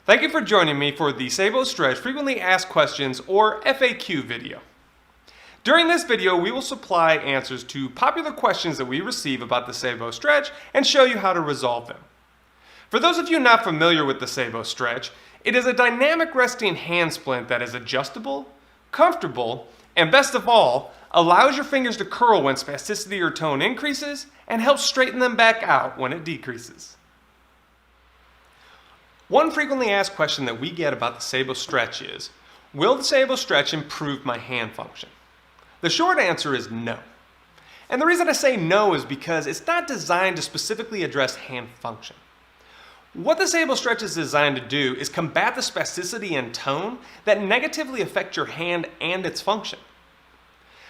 Thank you for joining me for the SaeboStretch Frequently Asked Questions or FAQ video. During this video, we will supply answers to popular questions that we receive about the SaeboStretch and show you how to resolve them. For those of you not familiar with the SaeboStretch, it is a dynamic resting hand splint that is adjustable, comfortable, and best of all, allows your fingers to curl when spasticity or tone increases and helps straighten them back out when it decreases. One frequently asked question that we get about the SaeboStretch is, will the SaeboStretch improve my hand function? The short answer is no. And the reason I say no is because it's not designed to specifically address hand function. What the SaeboStretch is designed to do is combat the spasticity and tone that negatively affect your hand and its function.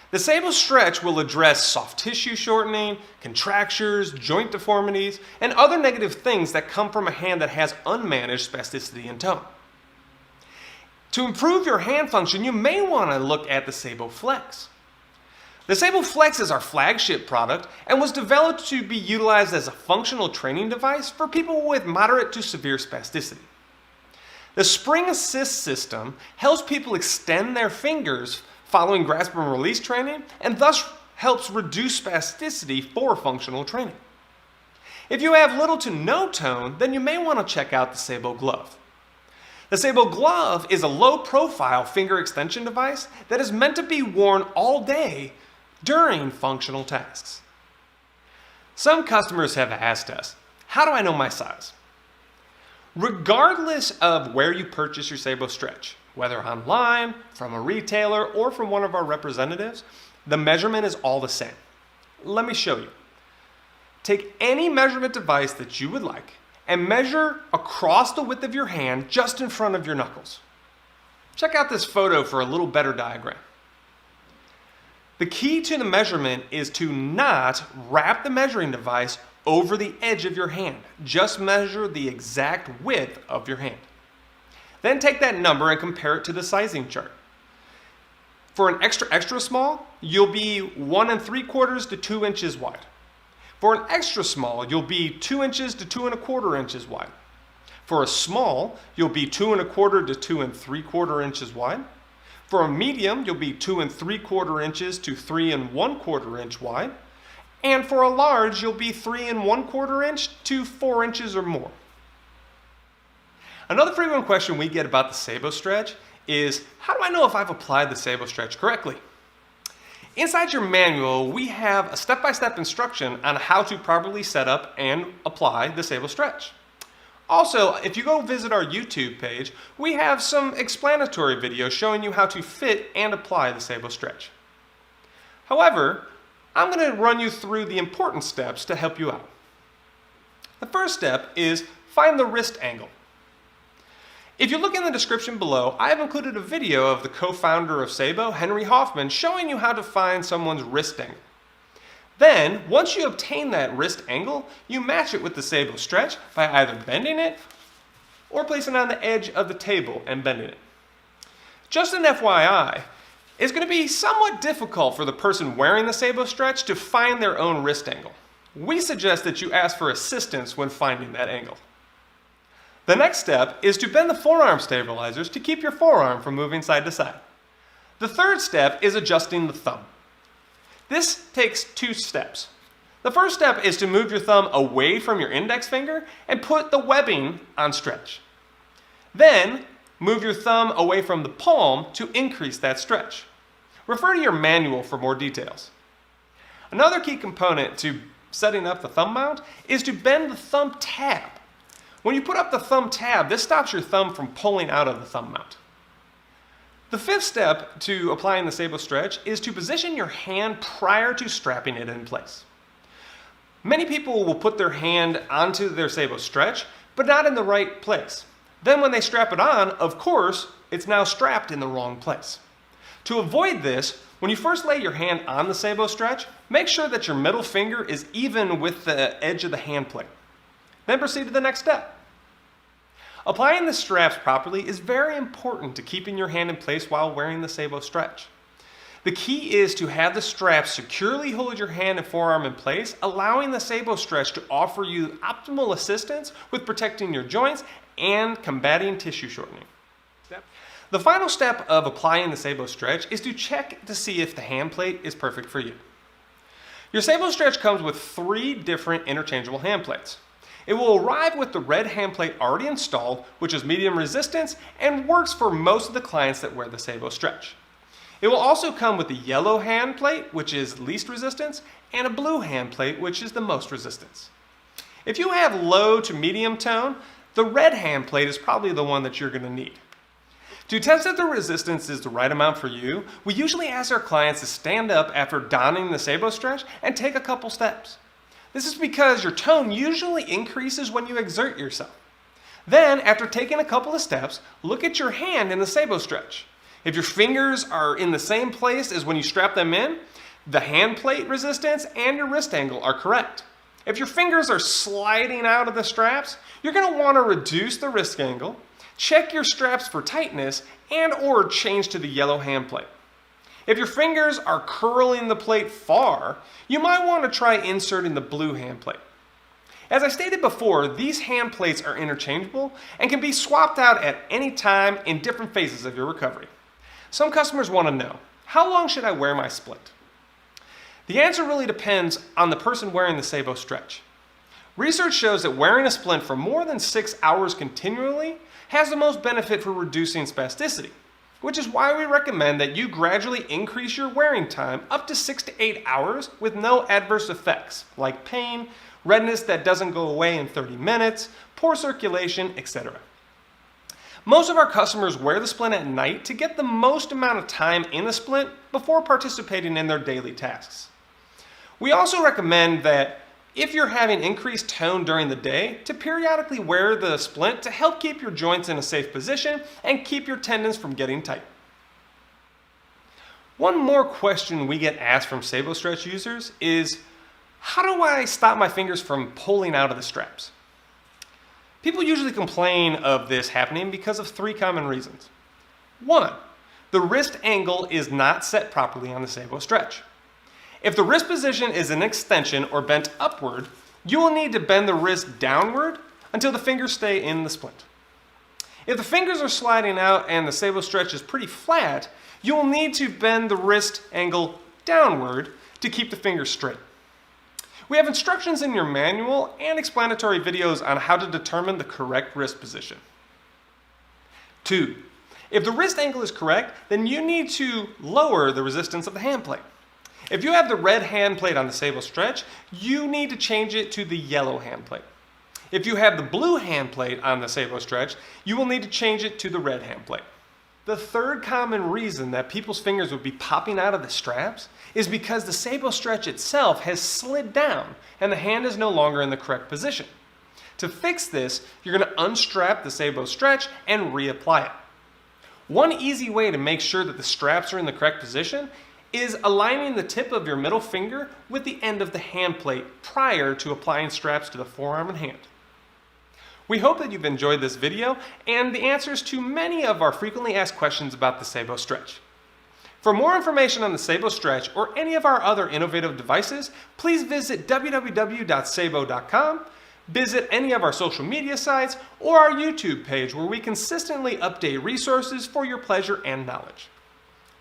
The SaeboStretch will address soft tissue shortening, contractures, joint deformities, and other negative things that come from a hand that has unmanaged spasticity and tone. To improve your hand function, you may want to look at the SaeboFlex. The SaeboFlex is our flagship product and was developed to be utilized as a functional training device for people with moderate to severe spasticity. The spring assist system helps people extend their fingers following grasp and release training, and thus helps reduce spasticity for functional training. If you have little to no tone, then you may want to check out the Saebo Glove. The Saebo Glove is a low-profile finger extension device that is meant to be worn all day during functional tasks. Some customers have asked us, how do I know my size? Regardless of where you purchase your SaeboStretch, whether online, from a retailer, or from one of our representatives, the measurement is all the same. Let me show you. Take any measurement device that you would like and measure across the width of your hand just in front of your knuckles. Check out this photo for a little better diagram. The key to the measurement is to not wrap the measuring device over the edge of your hand. Just measure the exact width of your hand. Then take that number and compare it to the sizing chart. For an extra small, you'll be 1 3/4 to 2 inches wide. For an extra small, you'll be 2 inches to 2 1/4 inches wide. For a small, you'll be 2 1/4 to 2 3/4 inches wide. For a medium, you'll be 2 3/4 inches to 3 1/4 inch wide. And for a large, you'll be 3 1/4 inch to 4 inches or more. Another frequent question we get about the SaeboStretch is, how do I know if I've applied the SaeboStretch correctly? Inside your manual, we have a step-by-step instruction on how to properly set up and apply the SaeboStretch. Also, if you go visit our YouTube page, we have some explanatory videos showing you how to fit and apply the SaeboStretch. However, I'm going to run you through the important steps to help you out. The first step is find the wrist angle. If you look in the description below, I have included a video of the co-founder of Saebo, Henry Hoffman, showing you how to find someone's wrist angle. Then, once you obtain that wrist angle, you match it with the SaeboStretch by either bending it or placing it on the edge of the table and bending it. Just an FYI, it's going to be somewhat difficult for the person wearing the SaeboStretch to find their own wrist angle. We suggest that you ask for assistance when finding that angle. The next step is to bend the forearm stabilizers to keep your forearm from moving side to side. The third step is adjusting the thumb. This takes 2 steps. The first step is to move your thumb away from your index finger and put the webbing on stretch. Then, move your thumb away from the palm to increase that stretch. Refer to your manual for more details. Another key component to setting up the thumb mount is to bend the thumb tab. When you put up the thumb tab, this stops your thumb from pulling out of the thumb mount. The fifth step to applying the SaeboStretch is to position your hand prior to strapping it in place. Many people will put their hand onto their SaeboStretch, but not in the right place. Then when they strap it on, of course, it's now strapped in the wrong place. To avoid this, when you first lay your hand on the SaeboStretch, make sure that your middle finger is even with the edge of the hand plate. Then proceed to the next step. Applying the straps properly is very important to keeping your hand in place while wearing the SaeboStretch. The key is to have the straps securely hold your hand and forearm in place, allowing the SaeboStretch to offer you optimal assistance with protecting your joints and combating tissue shortening. The final step of applying the SaeboStretch is to check to see if the hand plate is perfect for you. Your SaeboStretch comes with 3 different interchangeable hand plates. It will arrive with the red hand plate already installed, which is medium resistance and works for most of the clients that wear the SaeboStretch. It will also come with the yellow hand plate, which is least resistance, and a blue hand plate, which is the most resistance. If you have low to medium tone, the red hand plate is probably the one that you're going to need. To test if the resistance is the right amount for you, we usually ask our clients to stand up after donning the SaeboStretch and take a couple steps. This is because your tone usually increases when you exert yourself. Then, after taking a couple of steps, look at your hand in the SaeboStretch. If your fingers are in the same place as when you strap them in, the hand plate resistance and your wrist angle are correct. If your fingers are sliding out of the straps, you're going to want to reduce the wrist angle, check your straps for tightness, and or change to the yellow hand plate. If your fingers are curling the plate far, you might want to try inserting the blue hand plate. As I stated before, these hand plates are interchangeable and can be swapped out at any time in different phases of your recovery. Some customers want to know, how long should I wear my splint? The answer really depends on the person wearing the SaeboStretch. Research shows that wearing a splint for more than 6 hours continually has the most benefit for reducing spasticity, which is why we recommend that you gradually increase your wearing time up to 6 to 8 hours with no adverse effects like pain, redness that doesn't go away in 30 minutes, poor circulation, etc. Most of our customers wear the splint at night to get the most amount of time in the splint before participating in their daily tasks. We also recommend that if you're having increased tone during the day, to periodically wear the splint to help keep your joints in a safe position and keep your tendons from getting tight. One more question we get asked from SaeboStretch users is, how do I stop my fingers from pulling out of the straps? People usually complain of this happening because of 3 common reasons. 1, the wrist angle is not set properly on the SaeboStretch. If the wrist position is an extension or bent upward, you will need to bend the wrist downward until the fingers stay in the splint. If the fingers are sliding out and the SaeboStretch is pretty flat, you will need to bend the wrist angle downward to keep the fingers straight. We have instructions in your manual and explanatory videos on how to determine the correct wrist position. 2, if the wrist angle is correct, then you need to lower the resistance of the hand plate. If you have the red hand plate on the SaeboStretch, you need to change it to the yellow hand plate. If you have the blue hand plate on the SaeboStretch, you will need to change it to the red hand plate. The 3rd common reason that people's fingers would be popping out of the straps is because the SaeboStretch itself has slid down and the hand is no longer in the correct position. To fix this, you're going to unstrap the SaeboStretch and reapply it. One easy way to make sure that the straps are in the correct position is aligning the tip of your middle finger with the end of the hand plate prior to applying straps to the forearm and hand. We hope that you've enjoyed this video and the answers to many of our frequently asked questions about the SaeboStretch. For more information on the SaeboStretch or any of our other innovative devices, please visit www.saebo.com, visit any of our social media sites, or our YouTube page where we consistently update resources for your pleasure and knowledge.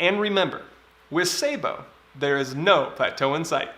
And remember, with Saebo, there is no plateau in sight.